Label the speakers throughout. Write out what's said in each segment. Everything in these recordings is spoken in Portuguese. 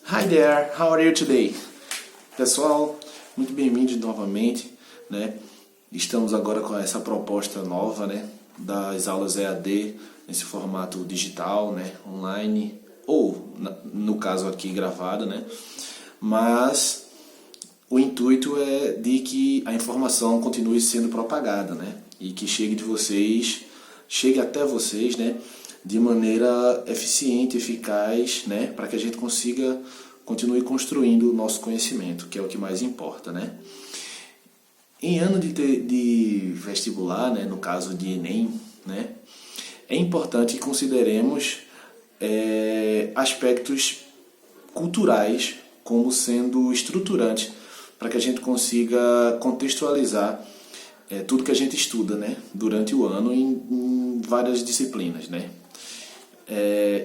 Speaker 1: Hi there, how are you today? Pessoal, muito bem-vindos novamente, né? Estamos agora com essa proposta nova, né? Das aulas EAD, nesse formato digital, né? Online, ou no caso aqui gravada, né? Mas o intuito é de que a informação continue sendo propagada, né? E que chegue até vocês, né? De maneira eficiente, eficaz, né? Para que a gente consiga continue construindo o nosso conhecimento, que é o que mais importa, né? Em ano de vestibular, né? No caso de Enem, né? É importante que consideremos aspectos culturais como sendo estruturantes para que a gente consiga contextualizar tudo que a gente estuda, né? Durante o ano em várias disciplinas, né?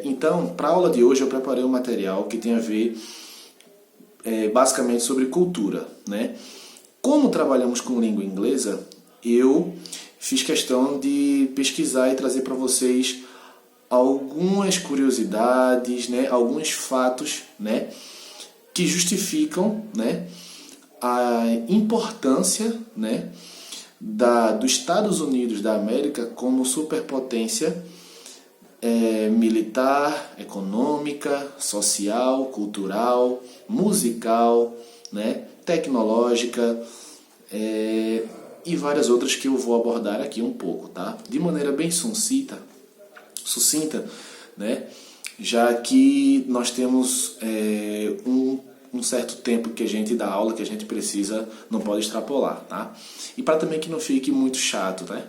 Speaker 1: Então, para a aula de hoje eu preparei um material que tem a ver basicamente sobre cultura, né? Como trabalhamos com língua inglesa, eu fiz questão de pesquisar e trazer para vocês algumas curiosidades, né? Alguns fatos, né? Que justificam, né? A importância, né? Dos Estados Unidos da América como superpotência militar, econômica, social, cultural, musical, né, tecnológica e várias outras que eu vou abordar aqui um pouco, tá? De maneira bem sucinta, né? Já que nós temos um certo tempo que a gente dá aula, que a gente precisa, não pode extrapolar, tá? E para também que não fique muito chato, né?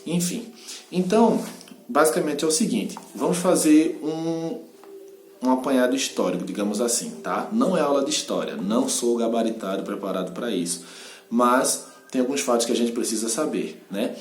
Speaker 1: Enfim, então basicamente é o seguinte, vamos fazer um apanhado histórico, digamos assim, tá? Não é aula de história, não sou gabaritado, preparado para isso, mas tem alguns fatos que a gente precisa saber, né?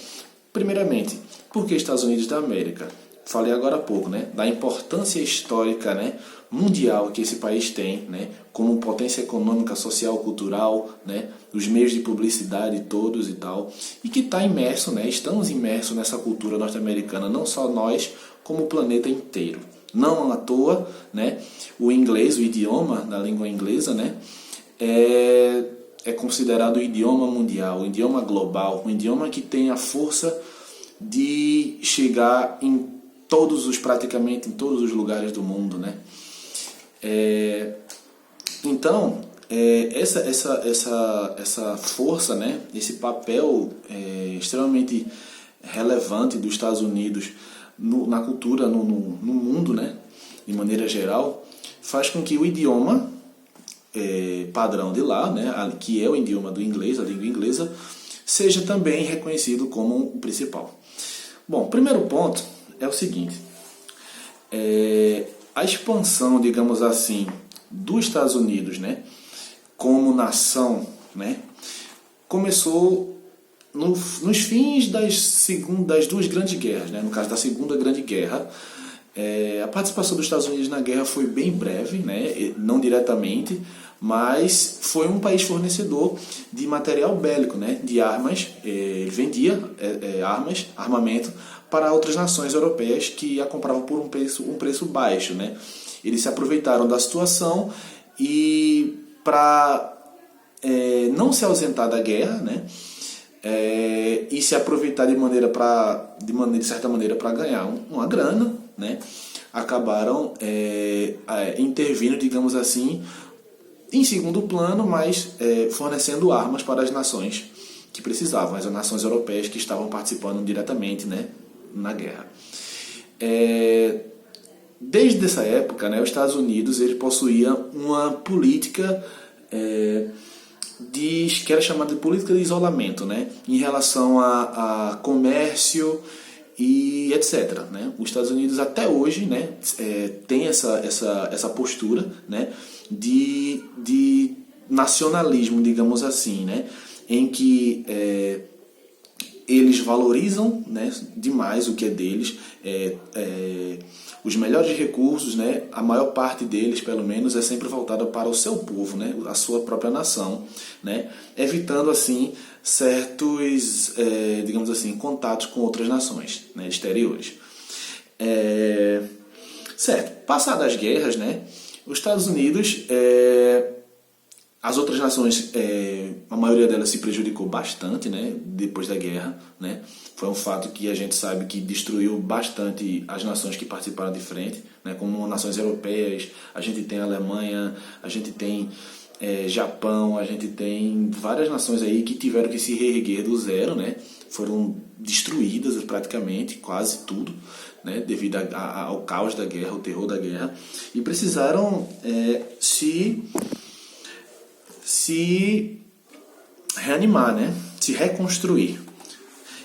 Speaker 1: Primeiramente, por que Estados Unidos da América? Falei agora há pouco, né? Da importância histórica, né? Mundial que esse país tem, né? Como potência econômica, social, cultural, né? Os meios de publicidade todos e tal, e que está imerso, né? Estamos imersos nessa cultura norte-americana, não só nós, como o planeta inteiro. Não à toa, né? O inglês, o idioma da língua inglesa, né? É considerado o idioma mundial, o idioma global, um idioma que tem a força de chegar praticamente em todos os lugares do mundo, né? Então, essa força, né? Esse papel extremamente relevante dos Estados Unidos na cultura, no mundo, né? De maneira geral, faz com que o idioma padrão de lá, né? Que é o idioma do inglês, a língua inglesa, seja também reconhecido como o principal. Bom, primeiro ponto é o seguinte, a expansão, digamos assim, dos Estados Unidos, né, como nação, né, começou nos fins das duas grandes guerras, né, no caso da Segunda Grande Guerra. A participação dos Estados Unidos na guerra foi bem breve, né, não diretamente, mas foi um país fornecedor de material bélico, né, de armas, vendia armamento para outras nações europeias que a compravam por um preço baixo, né. Eles se aproveitaram da situação e para não se ausentar da guerra, né, e se aproveitar de certa maneira para ganhar uma grana, né, acabaram intervindo, digamos assim, em segundo plano, mas fornecendo armas para as nações que precisavam, as nações europeias que estavam participando diretamente, né, na guerra. Desde essa época, né, os Estados Unidos ele possuía uma política que era chamada de política de isolamento, né, em relação a comércio e etc. Né? Os Estados Unidos até hoje, né, tem essa postura, né, de nacionalismo, digamos assim, né, em que eles valorizam, né, demais o que é deles, os melhores recursos, né, a maior parte deles, pelo menos, é sempre voltada para o seu povo, né, a sua própria nação, né, evitando assim certos, digamos assim, contatos com outras nações, né, exteriores. Certo, passadas as guerras, né, Os Estados Unidos, as outras nações, a maioria delas se prejudicou bastante, né, depois da guerra, né? Foi um fato que a gente sabe que destruiu bastante as nações que participaram de frente, né, como nações europeias. A gente tem a Alemanha, a gente tem Japão, a gente tem várias nações aí que tiveram que se reerguer do zero, né? Foram destruídas praticamente, quase tudo, né? Devido ao caos da guerra, ao terror da guerra, e precisaram se reanimar, né? Se reconstruir.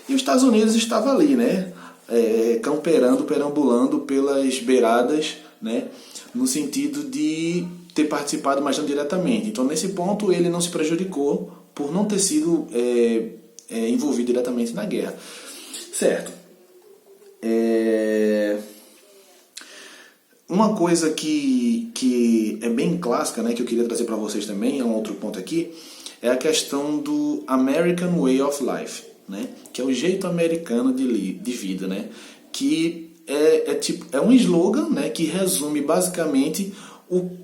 Speaker 1: E os Estados Unidos estava ali, né? Camperando, perambulando pelas beiradas, né? No sentido de ter participado, mas não diretamente. Então, nesse ponto, ele não se prejudicou por não ter sido envolvido diretamente na guerra. Certo. Uma coisa que é bem clássica, né, que eu queria trazer para vocês também, é um outro ponto aqui, é a questão do American Way of Life, né, que é o jeito americano de vida, né, que é um slogan, né, que resume basicamente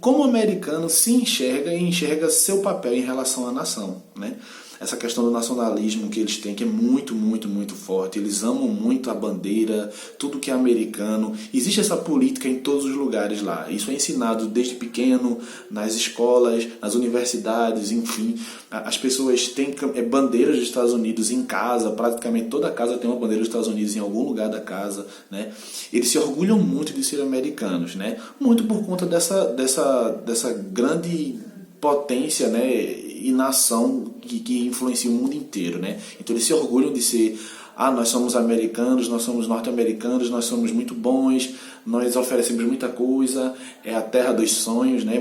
Speaker 1: como o americano se enxerga e enxerga seu papel em relação à nação, né? Essa questão do nacionalismo que eles têm, que é muito, muito, muito forte. Eles amam muito a bandeira, tudo que é americano. Existe essa política em todos os lugares lá. Isso é ensinado desde pequeno, nas escolas, nas universidades, enfim. As pessoas têm bandeiras dos Estados Unidos em casa, praticamente toda casa tem uma bandeira dos Estados Unidos em algum lugar da casa, né? Eles se orgulham muito de ser americanos, né? Muito por conta dessa grande potência, né, e nação que influencia o mundo inteiro, né? Então eles se orgulham de ser, nós somos americanos, nós somos norte-americanos, nós somos muito bons, nós oferecemos muita coisa, é a terra dos sonhos, né?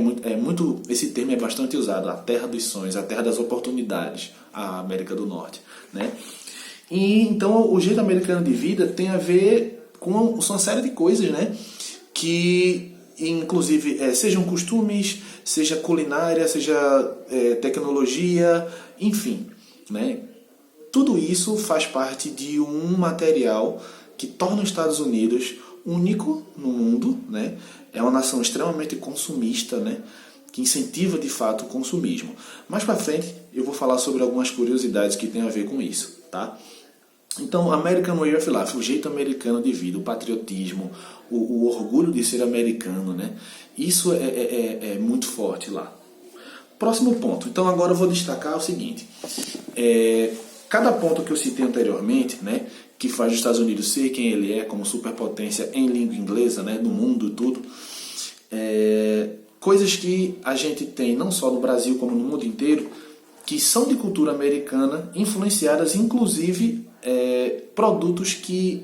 Speaker 1: Esse termo é bastante usado, a terra dos sonhos, a terra das oportunidades, a América do Norte, né? E então o jeito americano de vida tem a ver com uma série de coisas, né, que inclusive sejam costumes, seja culinária, seja tecnologia, enfim, né? Tudo isso faz parte de um material que torna os Estados Unidos único no mundo, né? É uma nação extremamente consumista, né, que incentiva de fato o consumismo. Mais para frente eu vou falar sobre algumas curiosidades que tem a ver com isso, tá? Então, American Way of Life, o jeito americano de vida, o patriotismo, o orgulho de ser americano, né? Isso é muito forte lá. Próximo ponto. Então, agora eu vou destacar o seguinte. Cada ponto que eu citei anteriormente, né, que faz os Estados Unidos ser quem ele é, como superpotência em língua inglesa, né, no mundo e tudo, coisas que a gente tem não só no Brasil como no mundo inteiro, que são de cultura americana, influenciadas inclusive produtos que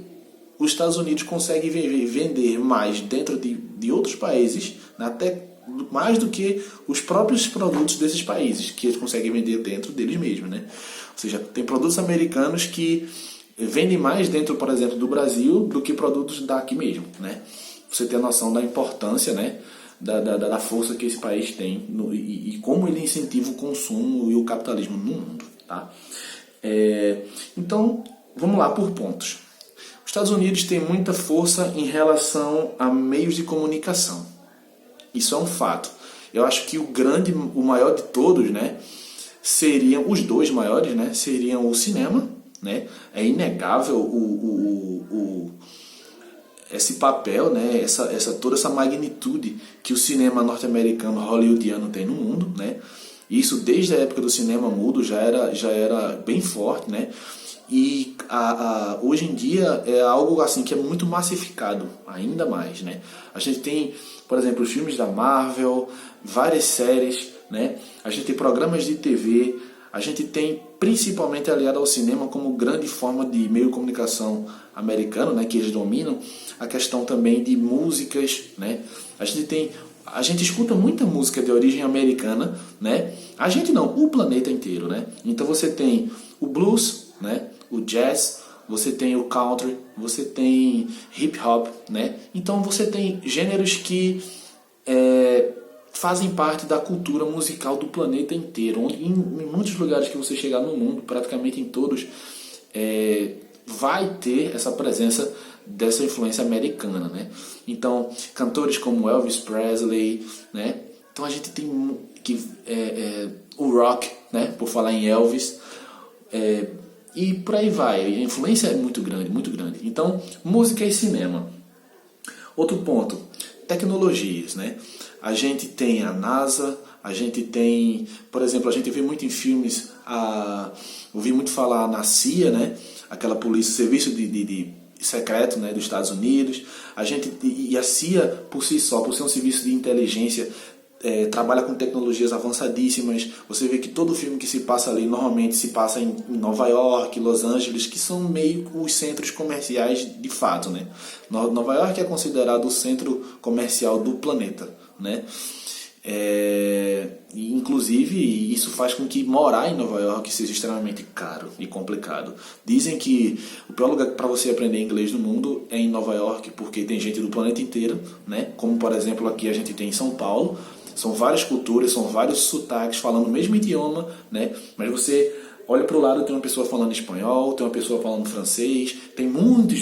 Speaker 1: os Estados Unidos conseguem vender mais dentro de outros países, até mais do que os próprios produtos desses países, que eles conseguem vender dentro deles mesmos, né? Ou seja, tem produtos americanos que vendem mais dentro, por exemplo, do Brasil do que produtos daqui mesmo, né? Você tem a noção da importância, né, da força que esse país tem e como ele incentiva o consumo e o capitalismo no mundo, tá? Então, vamos lá por pontos. Os Estados Unidos têm muita força em relação a meios de comunicação. Isso é um fato. Eu acho que o maior de todos, né, seriam os dois maiores, né, seriam o cinema, né? É inegável esse papel, né, toda essa magnitude que o cinema norte-americano hollywoodiano tem no mundo, né? Isso desde a época do cinema mudo já era bem forte, né? E hoje em dia é algo assim que é muito massificado, ainda mais, né? A gente tem, por exemplo, os filmes da Marvel, várias séries, né? A gente tem programas de TV, a gente tem, principalmente aliado ao cinema como grande forma de meio de comunicação americano, né, que eles dominam, a questão também de músicas, né? A gente escuta muita música de origem americana, né? A gente não, o planeta inteiro, né? Então você tem o blues, né, o jazz, você tem o country, você tem hip hop, né? Então você tem gêneros que fazem parte da cultura musical do planeta inteiro, onde em muitos lugares que você chegar no mundo, praticamente em todos, vai ter essa presença dessa influência americana, né? Então, cantores como Elvis Presley, né? Então a gente tem o rock, né? Por falar em Elvis, e por aí vai. A influência é muito grande, muito grande. Então, música e cinema. Outro ponto, tecnologias, né? A gente tem a NASA, a gente tem, por exemplo, a gente vê muito em filmes, ouvi muito falar na CIA, né? Aquela polícia, serviço de secreto, né, dos Estados Unidos. E a CIA, por si só, por ser um serviço de inteligência, trabalha com tecnologias avançadíssimas. Você vê que todo filme que se passa ali normalmente se passa em Nova York, Los Angeles, que são meio os centros comerciais de fato, né? Nova York é considerado o centro comercial do planeta, né? Inclusive, isso faz com que morar em Nova York seja extremamente caro e complicado. Dizem que o pior lugar para você aprender inglês no mundo é em Nova York, porque tem gente do planeta inteiro, né? Como por exemplo aqui a gente tem em São Paulo. São várias culturas, são vários sotaques falando o mesmo idioma, né? Mas você olha para o lado, tem uma pessoa falando espanhol, tem uma pessoa falando francês, tem muitos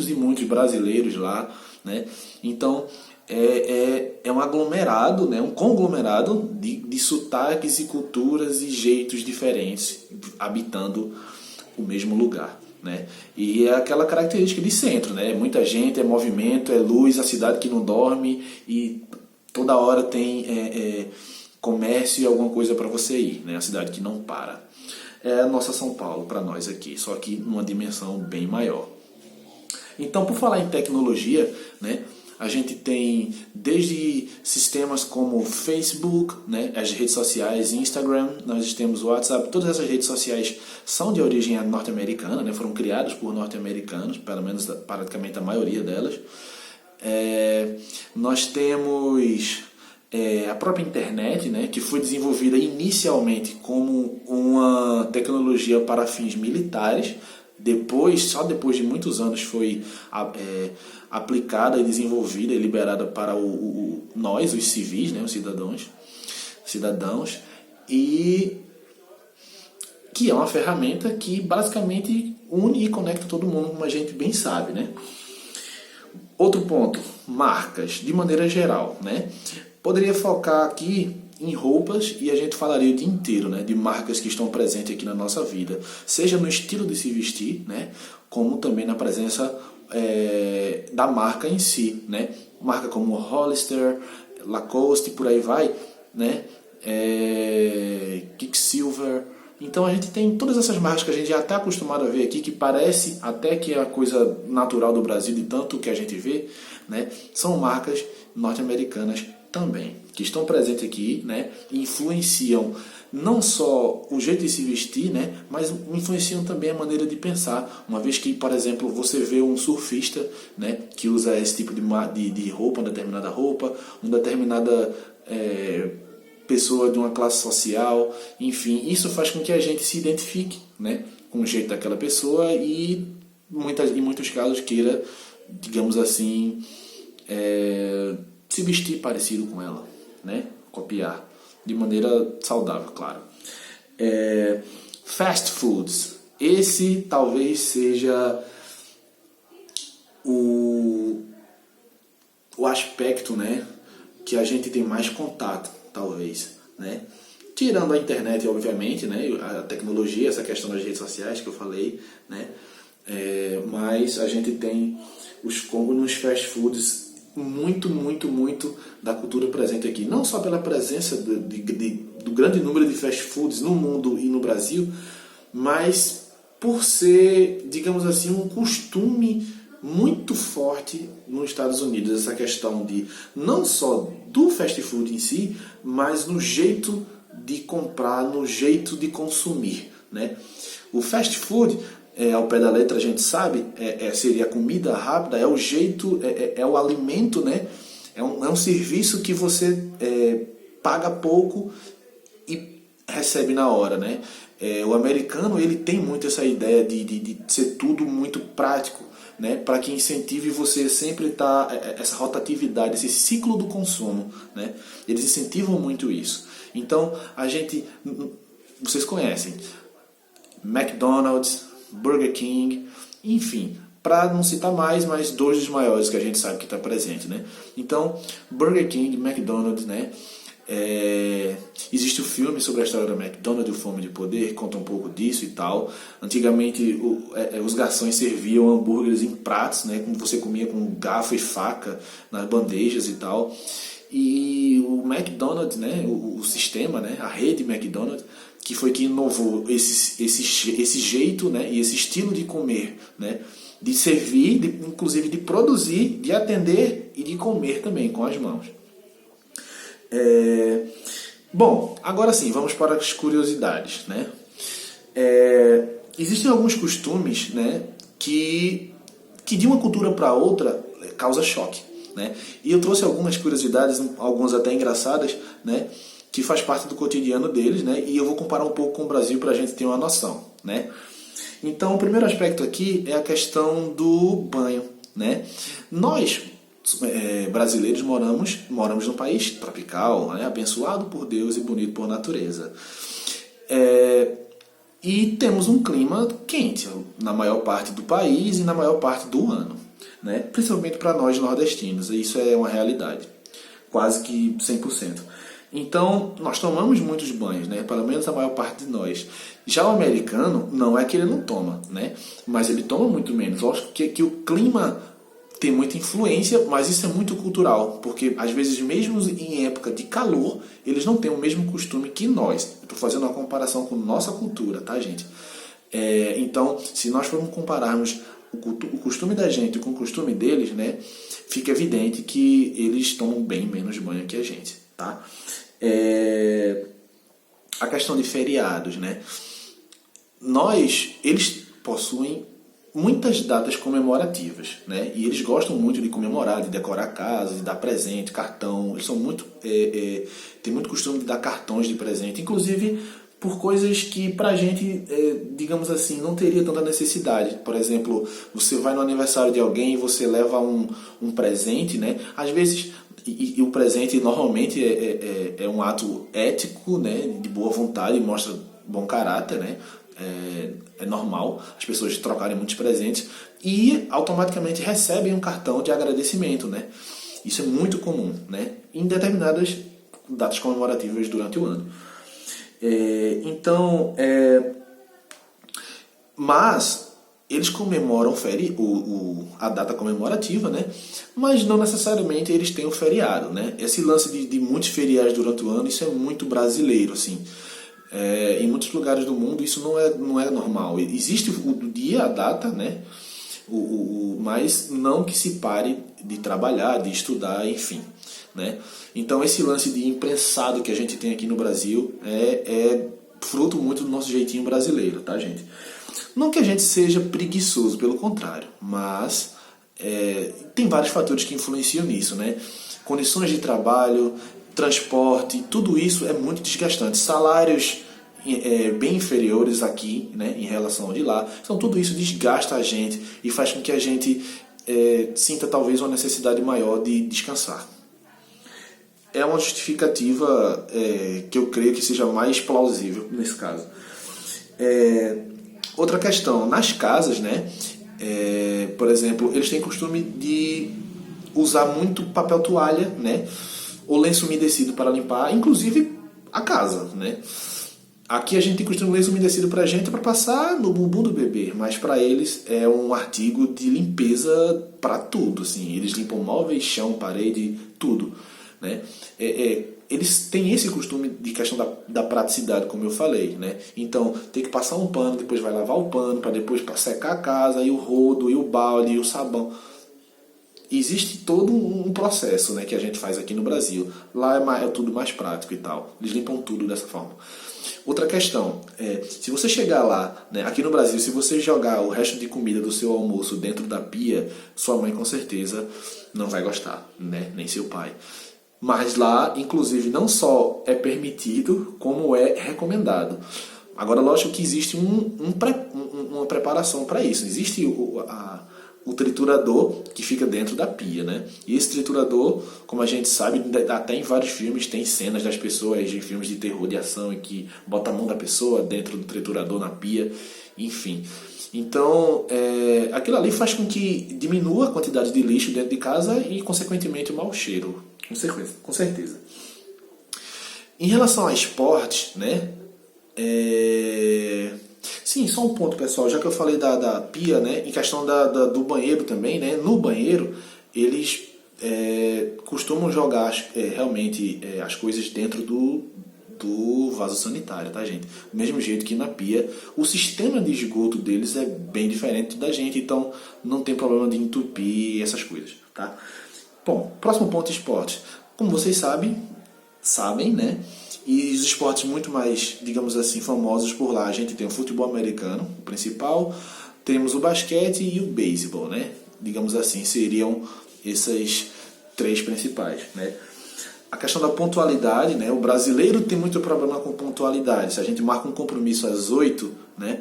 Speaker 1: e muitos brasileiros lá, né? Então é um aglomerado, né? Um conglomerado de sotaques e culturas e jeitos diferentes habitando o mesmo lugar, né? E é aquela característica de centro, né? Muita gente, é movimento, é luz, a cidade que não dorme e toda hora tem comércio e alguma coisa para você ir, né? A cidade que não para. É a nossa São Paulo para nós aqui, só que numa dimensão bem maior. Então, por falar em tecnologia, né? A gente tem desde sistemas como Facebook, né, as redes sociais, Instagram, nós temos o WhatsApp, todas essas redes sociais são de origem norte-americana, né, foram criadas por norte-americanos, pelo menos praticamente a maioria delas. Nós temos a própria internet, né, que foi desenvolvida inicialmente como uma tecnologia para fins militares. Só depois de muitos anos foi aplicada e desenvolvida e liberada para nós, os civis, né, os cidadãos, e que é uma ferramenta que basicamente une e conecta todo mundo, como a gente bem sabe, né? Outro ponto, marcas, de maneira geral, né? Poderia focar aqui em roupas e a gente falaria o dia inteiro, né, de marcas que estão presentes aqui na nossa vida, seja no estilo de se vestir, né, como também na presença da marca em si, né, marca como Hollister, Lacoste, por aí vai, né, Quicksilver. Então a gente tem todas essas marcas que a gente já está acostumado a ver aqui, que parece até que é a coisa natural do Brasil, de tanto que a gente vê, né, são marcas norte-americanas também, que estão presentes aqui, né, e influenciam não só o jeito de se vestir, né, mas influenciam também a maneira de pensar, uma vez que, por exemplo, você vê um surfista, né, que usa esse tipo de roupa, uma determinada roupa, uma determinada pessoa de uma classe social, enfim, isso faz com que a gente se identifique, né, com o jeito daquela pessoa e em muitos casos queira, digamos assim, se vestir parecido com ela, né? Copiar, de maneira saudável, claro. Fast foods. Esse talvez seja o aspecto, né, que a gente tem mais contato, talvez, né? Tirando a internet, obviamente, né, a tecnologia, essa questão das redes sociais que eu falei, né? Mas a gente tem os combos nos fast foods muito da cultura presente aqui. Não só pela presença do grande número de fast foods no mundo e no Brasil, mas por ser, digamos assim, um costume muito forte nos Estados Unidos, essa questão de não só do fast food em si, mas no jeito de comprar, no jeito de consumir, né? O fast food, ao pé da letra a gente sabe, seria a comida rápida, é o jeito, é o alimento, né? É um serviço que você paga pouco e recebe na hora, né? O americano, ele tem muito essa ideia de ser tudo muito prático, né? Para que incentive você sempre essa rotatividade, esse ciclo do consumo, né? Eles incentivam muito isso. Então, vocês conhecem McDonald's, Burger King, enfim, para não citar mais, mas dois dos maiores que a gente sabe que está presente, né? Então, Burger King, McDonald's, né? Existe o filme sobre a história da McDonald's, o Fome de Poder, conta um pouco disso e tal. Antigamente os garçons serviam hambúrgueres em pratos, né? Como você comia com garfo e faca nas bandejas e tal. E o McDonald's, né? O sistema, né? A rede McDonald's, que foi que inovou esse jeito, né? E esse estilo de comer, né? De servir, inclusive de produzir, de atender e de comer também com as mãos. Bom, agora sim, vamos para as curiosidades, né? Existem alguns costumes, né, que de uma cultura para outra causa choque, né? E eu trouxe algumas curiosidades, algumas até engraçadas, né, que faz parte do cotidiano deles, né? E eu vou comparar um pouco com o Brasil para a gente ter uma noção, né? Então, o primeiro aspecto aqui é a questão do banho, né? Nós, brasileiros, moramos num país tropical, né? Abençoado por Deus e bonito por natureza. E temos um clima quente na maior parte do país e na maior parte do ano, né? Principalmente para nós nordestinos, e isso é uma realidade, quase que 100%. Então, nós tomamos muitos banhos, né? Pelo menos a maior parte de nós. Já o americano, não é que ele não toma, né? Mas ele toma muito menos. Lógico que o clima tem muita influência, mas isso é muito cultural, porque às vezes mesmo em época de calor, eles não têm o mesmo costume que nós. Estou fazendo uma comparação com nossa cultura, tá, gente? Então, se nós formos compararmos o costume da gente com o costume deles, né, fica evidente que eles tomam bem menos banho que a gente, tá? A questão de feriados, né? Eles possuem muitas datas comemorativas, né? E eles gostam muito de comemorar, de decorar a casa, de dar presente, cartão. Eles são muito tem muito costume de dar cartões de presente, inclusive por coisas que pra gente, digamos assim, não teria tanta necessidade. Por exemplo, você vai no aniversário de alguém e você leva um presente, né? Às vezes, e o presente normalmente é um ato ético, né? De boa vontade, mostra bom caráter, né? É normal as pessoas trocarem muitos presentes e automaticamente recebem um cartão de agradecimento, né? Isso é muito comum, né? Em determinadas datas comemorativas durante o ano. Mas eles comemoram a data comemorativa, né? Mas não necessariamente eles têm um feriado, né? Esse lance de muitos feriados durante o ano, isso é muito brasileiro, assim. Em muitos lugares do mundo isso não é normal. Existe o dia, a data, né? Mas não que se pare de trabalhar, de estudar, enfim, né? Então esse lance de imprensado que a gente tem aqui no Brasil é fruto muito do nosso jeitinho brasileiro, tá, gente? Não que a gente seja preguiçoso, pelo contrário, mas tem vários fatores que influenciam nisso, né? Condições de trabalho, transporte, tudo isso é muito desgastante. Salários bem inferiores aqui, né, em relação ao de lá. Então tudo isso desgasta a gente e faz com que a gente sinta talvez uma necessidade maior de descansar. É uma justificativa que eu creio que seja mais plausível nesse caso. Outra questão, nas casas, né, por exemplo, eles têm costume de usar muito papel toalha, né, ou lenço umedecido para limpar, inclusive a casa, né? Aqui a gente tem costume de lenço umedecido pra gente para passar no bumbum do bebê, mas para eles é um artigo de limpeza para tudo, assim. Eles limpam móveis, chão, parede, tudo, né? Eles têm esse costume de questão da praticidade, como eu falei, né? Então tem que passar um pano, depois vai lavar o pano, para depois secar a casa, e o rodo, e o balde, e o sabão. Existe todo um processo, né, que a gente faz aqui no Brasil. Lá é tudo mais prático e tal. Eles limpam tudo dessa forma. Outra questão, se você chegar lá, né, aqui no Brasil, se você jogar o resto de comida do seu almoço dentro da pia, sua mãe com certeza não vai gostar, né, nem seu pai. Mas lá, inclusive, não só é permitido, como é recomendado. Agora, lógico que existe uma preparação para isso. Existe o triturador que fica dentro da pia, né? E esse triturador, como a gente sabe, até em vários filmes tem cenas das pessoas, de filmes de terror, de ação, em que bota a mão da pessoa dentro do triturador na pia, enfim. Então, aquilo ali faz com que diminua a quantidade de lixo dentro de casa e, consequentemente, o mau cheiro, com certeza. Em relação a esportes, né? Sim, só um ponto, pessoal. Já que eu falei da pia, né? Em questão do banheiro também, né? No banheiro, eles costumam jogar realmente as coisas dentro do vaso sanitário, tá, gente? Do mesmo jeito que na pia, o sistema de esgoto deles é bem diferente da gente, então não tem problema de entupir essas coisas, tá? Bom, próximo ponto, esporte. Como vocês sabem, né? E os esportes muito mais, digamos assim, famosos por lá, a gente tem o futebol americano, o principal, temos o basquete e o beisebol, né? Digamos assim, seriam esses três principais, né? A questão da pontualidade, né? O brasileiro tem muito problema com pontualidade. Se a gente marca um compromisso às 8, né?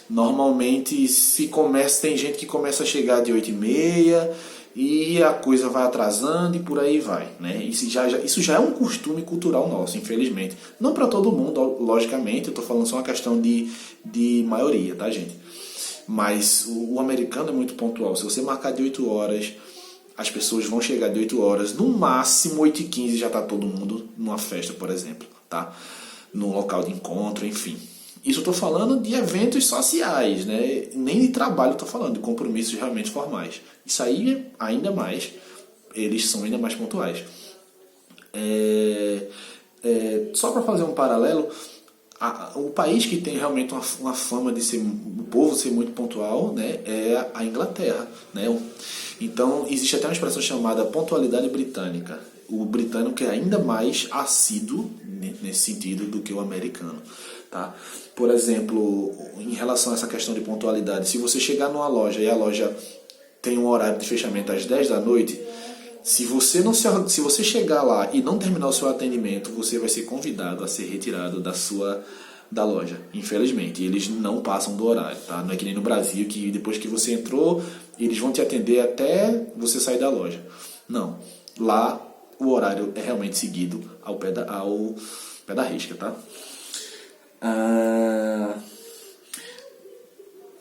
Speaker 1: Normalmente tem gente que começa a chegar de 8h30 e a coisa vai atrasando e por aí vai, né? Isso já é um costume cultural nosso, infelizmente. Não para todo mundo, logicamente, eu estou falando só uma questão de maioria, tá, gente? Mas o americano é muito pontual. Se você marcar de 8 horas, as pessoas vão chegar de 8 horas, no máximo 8h15 já está todo mundo numa festa, por exemplo, tá? Num local de encontro, enfim. Isso eu estou falando de eventos sociais, né? Nem de trabalho estou falando, de compromissos realmente formais. Isso aí, ainda mais, eles são ainda mais pontuais. Só para fazer um paralelo, o país que tem realmente uma fama de ser, o povo ser muito pontual, né, é a Inglaterra, né? Então existe até uma expressão chamada pontualidade britânica. O britânico é ainda mais assíduo nesse sentido do que o americano, tá? Por exemplo, em relação a essa questão de pontualidade, se você chegar numa loja e a loja tem um horário de fechamento às 10 da noite, se você chegar lá e não terminar o seu atendimento, você vai ser convidado a ser retirado da loja. Infelizmente, eles não passam do horário, tá? Não é que nem no Brasil, que depois que você entrou, eles vão te atender até você sair da loja. Não. Lá, o horário é realmente seguido ao pé da risca, tá?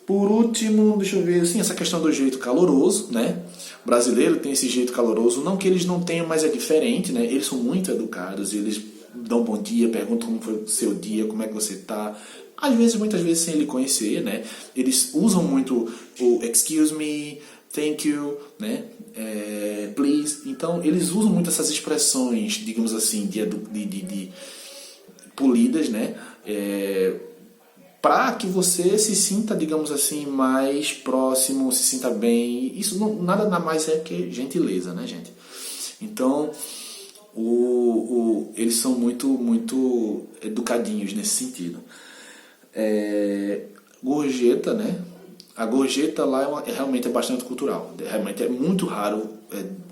Speaker 1: Por último, deixa eu ver, assim, essa questão do jeito caloroso, né? O brasileiro tem esse jeito caloroso, não que eles não tenham, mas é diferente, né? Eles são muito educados, eles dão bom dia, perguntam como foi o seu dia, como é que você tá. Às vezes, muitas vezes sem ele conhecer, né? Eles usam muito o excuse me, thank you, né? Please. Então, eles usam muito essas expressões, digamos assim, de polidas, né? Para que você se sinta, digamos assim, mais próximo, se sinta bem. Isso nada mais é que gentileza, né, gente? Então, eles são muito educadinhos nesse sentido. Gorjeta, né? A gorjeta lá realmente é bastante cultural. Realmente é muito raro,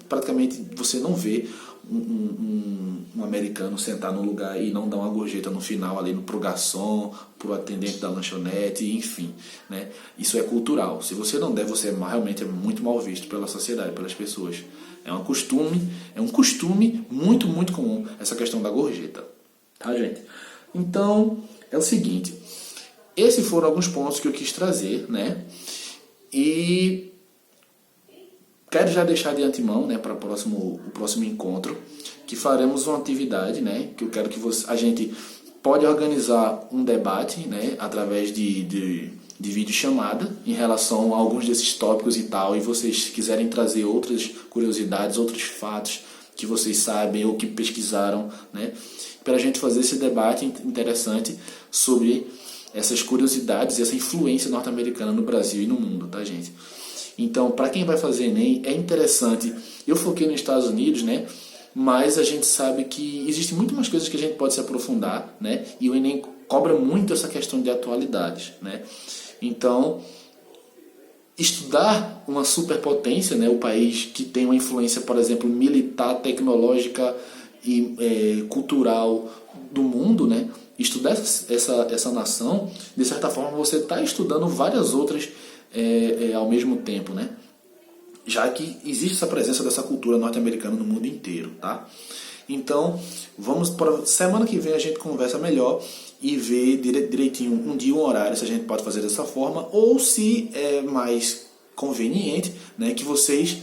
Speaker 1: praticamente você não vê um americano sentar num lugar e não dar uma gorjeta no final ali pro garçom, pro atendente da lanchonete, enfim, né? Isso é cultural. Se você não der, você realmente é muito mal visto pela sociedade, pelas pessoas. É um costume muito, muito comum essa questão da gorjeta, tá, gente? Então, é o seguinte, esses foram alguns pontos que eu quis trazer, né? E quero já deixar de antemão, né, para o próximo encontro, que faremos uma atividade, né, que eu quero que a gente pode organizar um debate, né, através de videochamada em relação a alguns desses tópicos e tal, e vocês quiserem trazer outras curiosidades, outros fatos que vocês sabem ou que pesquisaram, né, para a gente fazer esse debate interessante sobre essas curiosidades e essa influência norte-americana no Brasil e no mundo, tá, gente? Então, para quem vai fazer Enem, é interessante. Eu foquei nos Estados Unidos, né? Mas a gente sabe que existem muito mais coisas que a gente pode se aprofundar, né? E o Enem cobra muito essa questão de atualidades, né? Então, estudar uma superpotência, né? O país que tem uma influência, por exemplo, militar, tecnológica e cultural do mundo, né? Estudar essa nação, de certa forma, você está estudando várias outras ao mesmo tempo, né? já que existe essa presença dessa cultura norte-americana no mundo inteiro, tá? Então, vamos para semana que vem a gente conversa melhor e vê direitinho um dia, um horário, se a gente pode fazer dessa forma, ou se é mais conveniente, né, que vocês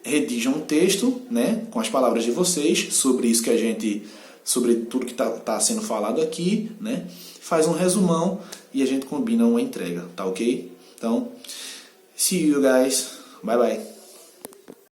Speaker 1: redigam um texto, né, com as palavras de vocês sobre isso que a gente, sobre tudo que tá sendo falado aqui, né, faz um resumão e a gente combina uma entrega, tá ok? Então, see you guys, bye bye.